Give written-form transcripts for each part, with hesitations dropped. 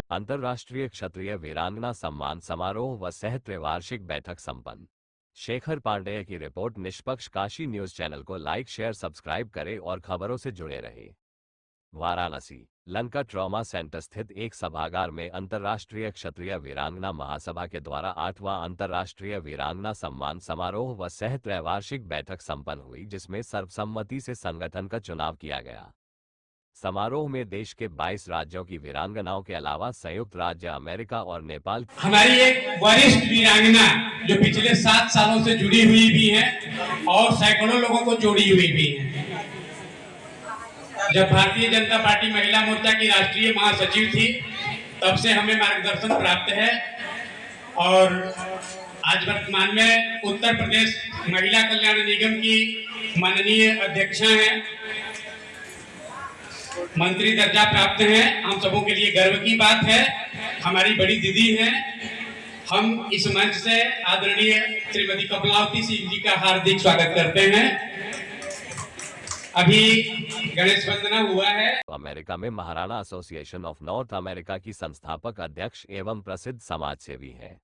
अंतर्राष्ट्रीय क्षत्रिय वीरांगना सम्मान समारोह व सह त्रैवार्षिक बैठक संपन्न। शेखर पांडेय की रिपोर्ट। निष्पक्ष काशी न्यूज चैनल को लाइक शेयर सब्सक्राइब करें और खबरों से जुड़े रहें। वाराणसी लंका ट्रॉमा सेंटर स्थित एक सभागार में अंतर्राष्ट्रीय क्षत्रिय वीरांगना महासभा के द्वारा 8वां अंतर्राष्ट्रीय वीरांगना सम्मान समारोह व सह त्रैवार्षिक बैठक संपन्न हुई, जिसमें सर्वसम्मति से संगठन का चुनाव किया गया। समारोह में देश के 22 राज्यों की वीरांगनाओं के अलावा संयुक्त राज्य अमेरिका और नेपाल हमारी एक वरिष्ठ वीरांगना जो पिछले 7 सालों से जुड़ी हुई भी है और सैकड़ों लोगों को जोड़ी हुई भी है। जब भारतीय जनता पार्टी महिला मोर्चा की राष्ट्रीय महासचिव थी, तब से हमें मार्गदर्शन प्राप्त है और आज वर्तमान में उत्तर प्रदेश महिला कल्याण निगम की माननीय अध्यक्षा हैं, मंत्री दर्जा प्राप्त है। हम सबों के लिए गर्व की बात है। हमारी बड़ी दीदी हैं। हम इस मंच से आदरणीय श्रीमती कमलावती सिंह जी का हार्दिक स्वागत करते हैं। अभी गणेश वंदना हुआ है। अमेरिका में Maharana association of north America की संस्थापक अध्यक्ष एवं प्रसिद्ध समाजसेवी हैं।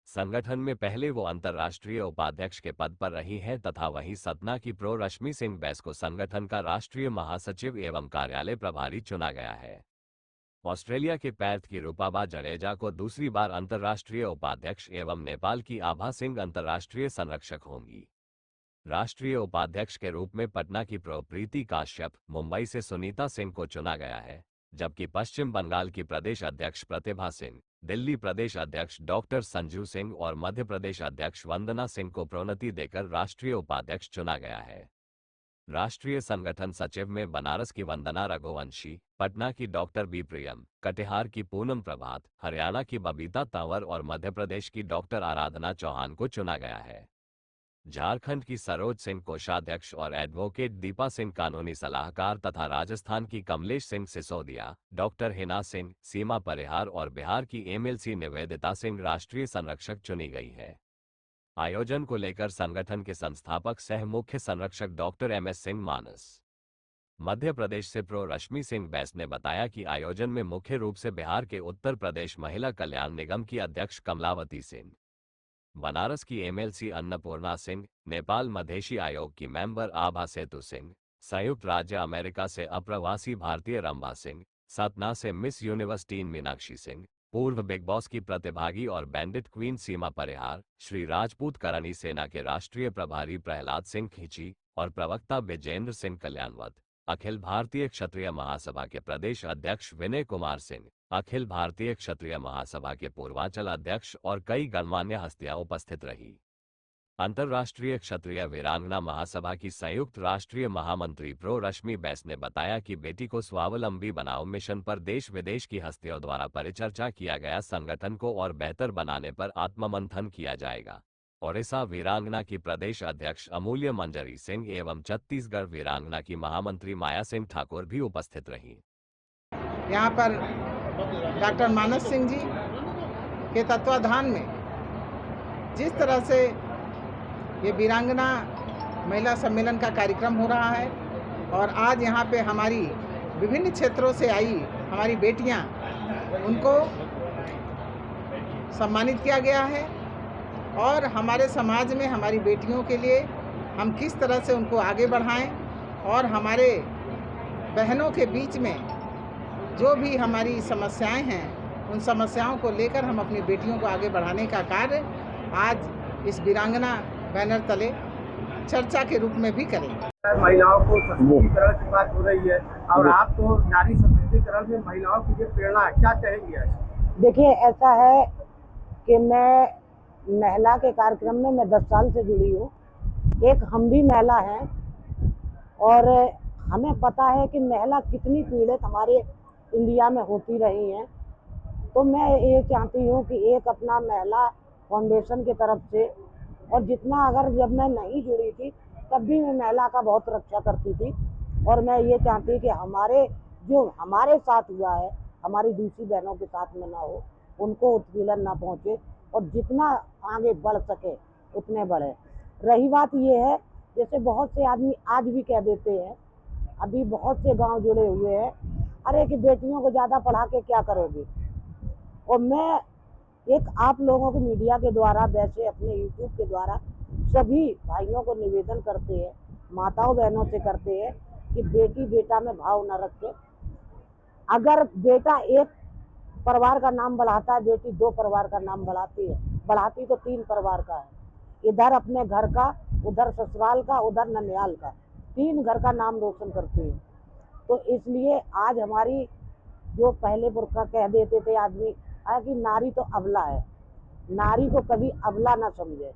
संगठन में पहले वो अंतर्राष्ट्रीय उपाध्यक्ष के पद पर रही हैं तथा वहीं सतना की प्रो रश्मि सिंह बैस को संगठन का राष्ट्रीय महासचिव एवं कार्यालय प्रभारी चुना गया है। ऑस्ट्रेलिया के पैर्थ की रूपाबा जडेजा को दूसरी बार अंतर्राष्ट्रीय उपाध्यक्ष एवं नेपाल की आभा सिंह अंतर्राष्ट्रीय संरक्षक होंगी। राष्ट्रीय उपाध्यक्ष के रूप में पटना की प्रो प्रीति काश्यप, मुंबई से सुनीता सिंह को चुना गया है, जबकि पश्चिम बंगाल की प्रदेश अध्यक्ष प्रतिभा सिंह, दिल्ली प्रदेश अध्यक्ष डॉक्टर संजू सिंह और मध्य प्रदेश अध्यक्ष वंदना सिंह को प्रोन्नति देकर राष्ट्रीय उपाध्यक्ष चुना गया है। राष्ट्रीय संगठन सचिव में बनारस की वंदना रघुवंशी, पटना की डॉक्टर बी प्रियम, कटिहार की पूनम प्रभात, हरियाणा की बबीता तंवर और मध्य प्रदेश की डॉक्टर आराधना चौहान को चुना गया है। झारखंड की सरोज सिंह कोषाध्यक्ष और एडवोकेट दीपा सिंह कानूनी सलाहकार तथा राजस्थान की कमलेश सिंह सिसोदिया, डॉक्टर हिना सिंह, सीमा परिहार और बिहार की एमएलसी निवेदिता सिंह राष्ट्रीय संरक्षक चुनी गई है। आयोजन को लेकर संगठन के संस्थापक सह मुख्य संरक्षक डॉक्टर एमएस सिंह मानस, मध्य प्रदेश से प्रो रश्मि सिंह बैस ने बताया कि आयोजन में मुख्य रूप से बिहार के उत्तर प्रदेश महिला कल्याण निगम की अध्यक्ष कमलावती सिंह, बनारस की एमएलसी अन्नपूर्णा सिंह, नेपाल मधेशी आयोग की मेंबर आभा सेतु सिंह, संयुक्त राज्य अमेरिका से अप्रवासी भारतीय रंभा सिंह, सतना से miss universe tin Meenakshi Singh, पूर्व बिग बॉस की प्रतिभागी और बैंडिट क्वीन सीमा परिहार, श्री राजपूत करनी सेना के राष्ट्रीय प्रभारी प्रहलाद सिंह खींची और प्रवक्ता विजेंद्र सिंह कल्याणवत, अखिल भारतीय क्षत्रिय महासभा के प्रदेश अध्यक्ष विनय कुमार सिंह, अखिल भारतीय क्षत्रिय महासभा के पूर्वांचल अध्यक्ष और कई गणमान्य हस्तियां उपस्थित रही। अंतर्राष्ट्रीय क्षत्रिय वीरांगना महासभा की संयुक्त राष्ट्रीय महामंत्री प्रो रश्मि बैस ने बताया कि बेटी को स्वावलंबी बनाओ मिशन पर देश विदेश की हस्तियों द्वारा परिचर्चा किया गया। संगठन को और बेहतर बनाने पर आत्ममंथन किया जाएगा। ओडिशा वीरांगना की प्रदेश अध्यक्ष अमूल्य मंजरी सिंह एवं छत्तीसगढ़ वीरांगना की महामंत्री माया सिंह ठाकुर भी उपस्थित रहीं। यहाँ पर डॉक्टर मानस सिंह जी के तत्वाधान में जिस तरह से ये वीरांगना महिला सम्मेलन का कार्यक्रम हो रहा है और आज यहाँ पे हमारी विभिन्न क्षेत्रों से आई हमारी बेटियाँ, उनको सम्मानित किया गया है और हमारे समाज में हमारी बेटियों के लिए हम किस तरह से उनको आगे बढ़ाएं और हमारे बहनों के बीच में जो भी हमारी समस्याएं हैं, उन समस्याओं को लेकर हम अपनी बेटियों को आगे बढ़ाने का कार्य आज इस वीरांगना बैनर तले चर्चा के रूप में भी करेंगे। महिलाओं को सशक्तिकरण की बात हो रही है और आप तो नारी सशक्तिकरण में महिलाओं की जो प्रेरणा है, क्या कहेंगे? देखिए, ऐसा है कि मैं महिला के कार्यक्रम में मैं 10 साल से जुड़ी हूँ। एक हम भी महिला हैं और हमें पता है कि महिला कितनी पीड़ित हमारे इंडिया में होती रही हैं। तो मैं ये चाहती हूँ कि एक अपना महिला फाउंडेशन की तरफ से, और जितना अगर जब मैं नहीं जुड़ी थी तब भी मैं महिला का बहुत रक्षा करती थी और मैं ये चाहती कि हमारे साथ हुआ है हमारी दूसरी बहनों के साथ में ना हो, उनको उत्पीड़न ना पहुँचे और जितना आगे बढ़ सके उतने बढ़े। रही बात ये है, जैसे बहुत से आदमी आज भी कह देते हैं, अभी बहुत से गांव जुड़े हुए हैं, अरे कि बेटियों को ज़्यादा पढ़ा के क्या करोगे, और मैं एक आप लोगों के मीडिया के द्वारा, वैसे अपने यूट्यूब के द्वारा सभी भाइयों को निवेदन करते हैं, माताओं बहनों से करते हैं कि बेटी बेटा में भाव न रखें। अगर बेटा एक परिवार का नाम बढ़ाता है, बेटी 2 परिवार का नाम बढ़ाती है, बढ़ाती तो 3 परिवार का है, इधर अपने घर का, उधर ससुराल का, उधर ननिहाल का, 3 घर का नाम रोशन करती है। तो इसलिए आज हमारी जो पहले पुरखा कह देते थे आदमी कि नारी तो अबला है, नारी को कभी अबला ना समझे।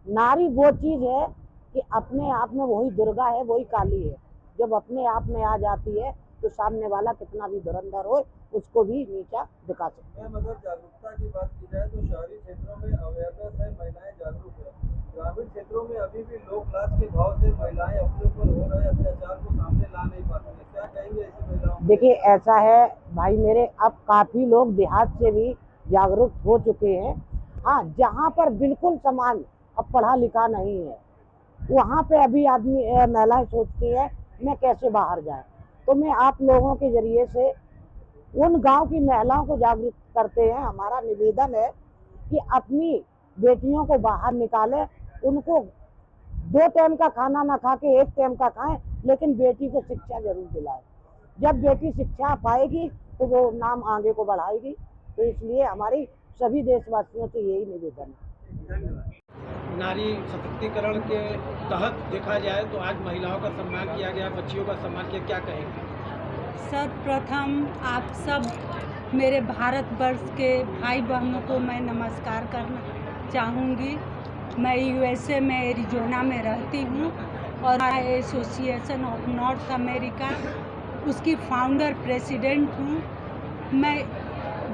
नारी वो चीज है कि अपने आप में वही दुर्गा है, वही काली है। जब अपने आप में आ जाती है तो सामने वाला कितना भी धुरंधर हो उसको भी नीचा दिखा सकते हैं। अगर जागरूकता की बात की जाए तो शहरी क्षेत्रों में अवेयरनेस है, महिलाएं जागरूक है। ग्रामीण क्षेत्रों में अभी भी लोक लाज के भाव से महिलाएं अपने ऊपर हो रहे अत्याचार को सामने ला नहीं पाती है। क्या कहेंगे ऐसी महिलाओं? देखिए ऐसा है भाई मेरे, अब काफी लोग देहात से भी जागरूक हो चुके हैं। हाँ, जहाँ पर बिल्कुल समाज अब पढ़ा लिखा नहीं है, वहाँ पे अभी आदमी महिलाएं सोचती है मैं कैसे बाहर जाए। तो मैं आप लोगों के जरिए से उन गांव की महिलाओं को जागरूक करते हैं। हमारा निवेदन है कि अपनी बेटियों को बाहर निकालें, उनको 2 टाइम का खाना ना खा के 1 टाइम का खाएं, लेकिन बेटी को शिक्षा जरूर दिलाएं। जब बेटी शिक्षा पाएगी तो वो नाम आगे को बढ़ाएगी। तो इसलिए हमारी सभी देशवासियों से यही निवेदन है। नारी सशक्तिकरण के तहत देखा जाए तो आज महिलाओं का सम्मान किया गया, बच्चियों का सम्मान किया, क्या कहेंगे? सर्वप्रथम आप सब मेरे भारतवर्ष के भाई बहनों को मैं नमस्कार करना चाहूँगी। मैं यूएसए में एरिजोना में रहती हूँ और एसोसिएशन ऑफ नॉर्थ अमेरिका उसकी फाउंडर प्रेसिडेंट हूँ। मैं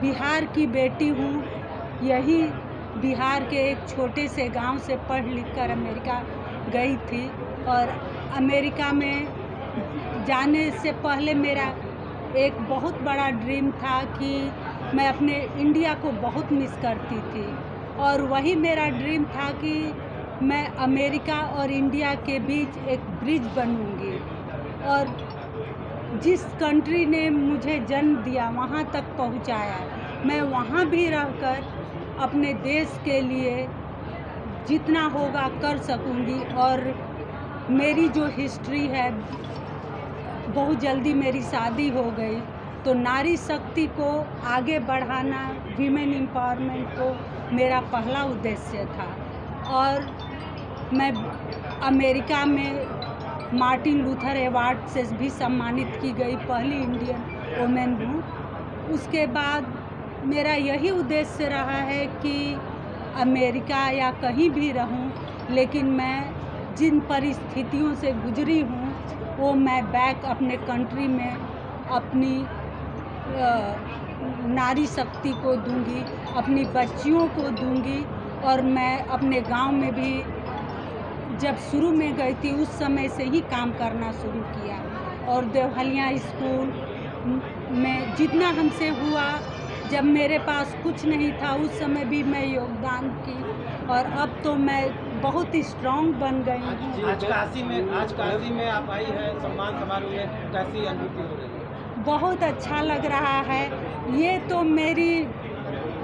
बिहार की बेटी हूँ। यही बिहार के एक छोटे से गांव से पढ़ लिख कर अमेरिका गई थी और अमेरिका में जाने से पहले मेरा एक बहुत बड़ा ड्रीम था कि मैं अपने इंडिया को बहुत मिस करती थी और वही मेरा ड्रीम था कि मैं अमेरिका और इंडिया के बीच एक ब्रिज बनूंगी। और जिस कंट्री ने मुझे जन्म दिया वहाँ तक पहुँचाया, मैं वहाँ भी रहकर अपने देश के लिए जितना होगा कर सकूंगी। और मेरी जो हिस्ट्री है, बहुत जल्दी मेरी शादी हो गई, तो नारी शक्ति को आगे बढ़ाना, वीमेन एम्पावरमेंट को मेरा पहला उद्देश्य था। और मैं अमेरिका में मार्टिन लूथर अवार्ड से भी सम्मानित की गई, पहली इंडियन वुमेन हूँ। उसके बाद मेरा यही उद्देश्य रहा है कि अमेरिका या कहीं भी रहूं, लेकिन मैं जिन परिस्थितियों से गुजरी हूं वो मैं बैक अपने कंट्री में अपनी नारी शक्ति को दूंगी, अपनी बच्चियों को दूंगी। और मैं अपने गांव में भी जब शुरू में गई थी उस समय से ही काम करना शुरू किया और देवहलिया स्कूल में जितना हमसे हुआ, जब मेरे पास कुछ नहीं था उस समय भी मैं योगदान की और अब तो मैं बहुत स्ट्रांग बन गई हूँ। आज काशी में आप आई है सम्मान समारोह में, कैसी अनुभूति हो रही है? बहुत अच्छा लग रहा है। ये तो मेरी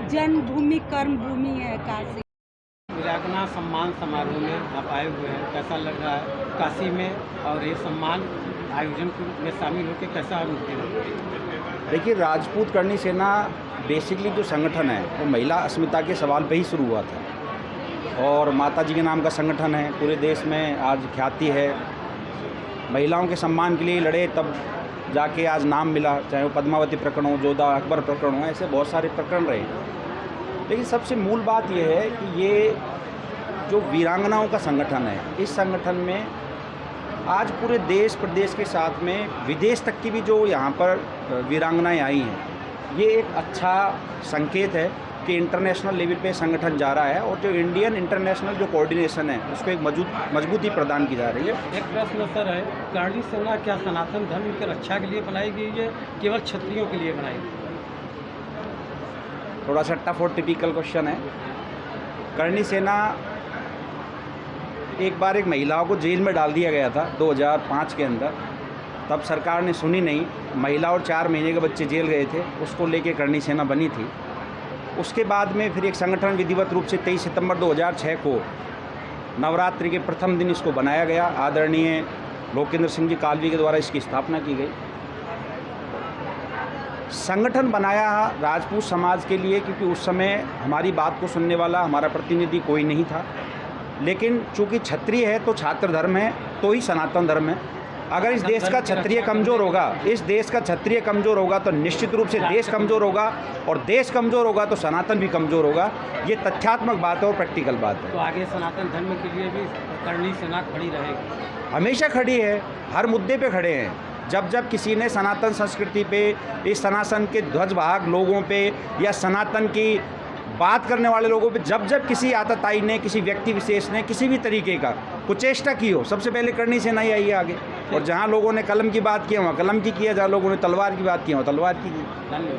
जन्मभूमि कर्मभूमि है काशी। वीरांगना सम्मान समारोह में आप आए हुए हैं, कैसा लग रहा है काशी में और ये सम्मान आयोजन में शामिल होकर कैसा अनुभूति हो रही है? देखिए, राजपूत करणी सेना बेसिकली जो संगठन है वो महिला अस्मिता के सवाल पे ही शुरू हुआ था और माता जी के नाम का संगठन है, पूरे देश में आज ख्याति है। महिलाओं के सम्मान के लिए लड़े, तब जाके आज नाम मिला, चाहे वो पद्मावती प्रकरण हो, जोधा अकबर प्रकरण हो, ऐसे बहुत सारे प्रकरण रहे। लेकिन सबसे मूल बात यह है कि ये जो वीरांगनाओं का संगठन है, इस संगठन में आज पूरे देश प्रदेश के साथ में विदेश तक की भी जो यहाँ पर वीरांगनाएं आई हैं, ये एक अच्छा संकेत है कि इंटरनेशनल लेवल पे संगठन जा रहा है और जो इंडियन इंटरनेशनल जो कोऑर्डिनेशन है उसको एक मजबूती प्रदान की जा रही है। एक प्रश्न सर है, करणी सेना क्या सनातन धर्म की रक्षा के लिए बनाई गई है, केवल क्षत्रियों के लिए बनाई गई? थोड़ा सा टफ और टिपिकल क्वेश्चन है। करणी सेना एक बार एक महिलाओं को जेल में डाल दिया गया था 2005 के अंदर, तब सरकार ने सुनी नहीं। महिला और 4 महीने के बच्चे जेल गए थे, उसको लेके करणी सेना बनी थी। उसके बाद में फिर एक संगठन विधिवत रूप से 23 सितंबर 2006 को नवरात्रि के प्रथम दिन इसको बनाया गया। आदरणीय लोकेंद्र सिंह जी कालवी के द्वारा इसकी स्थापना की गई। संगठन बनाया राजपूत समाज के लिए, क्योंकि उस समय हमारी बात को सुनने वाला हमारा प्रतिनिधि कोई नहीं था। लेकिन चूंकि क्षत्रिय है तो छात्र धर्म है, तो ही सनातन धर्म है। अगर इस देश का क्षत्रिय कमज़ोर होगा, इस देश का क्षत्रिय कमज़ोर होगा तो निश्चित रूप से देश कमज़ोर होगा, और देश कमज़ोर होगा तो सनातन भी कमज़ोर होगा। ये तथ्यात्मक बात है और प्रैक्टिकल बात है। तो आगे सनातन धर्म के लिए भी करणी सेना खड़ी रहेगी? हमेशा खड़ी है, हर मुद्दे पे खड़े हैं। जब जब किसी ने सनातन संस्कृति पे, इस सनातन के ध्वजवाहक लोगों पे या सनातन की बात करने वाले लोगों पे जब जब किसी आतताई ने, किसी व्यक्ति विशेष ने किसी भी तरीके का कुचेष्टा की हो, सबसे पहले करणी सेना ही आई है आगे। और जहाँ लोगों ने कलम की बात की वहाँ कलम की किया, जहाँ लोगों ने तलवार की बात की वहाँ तलवार की।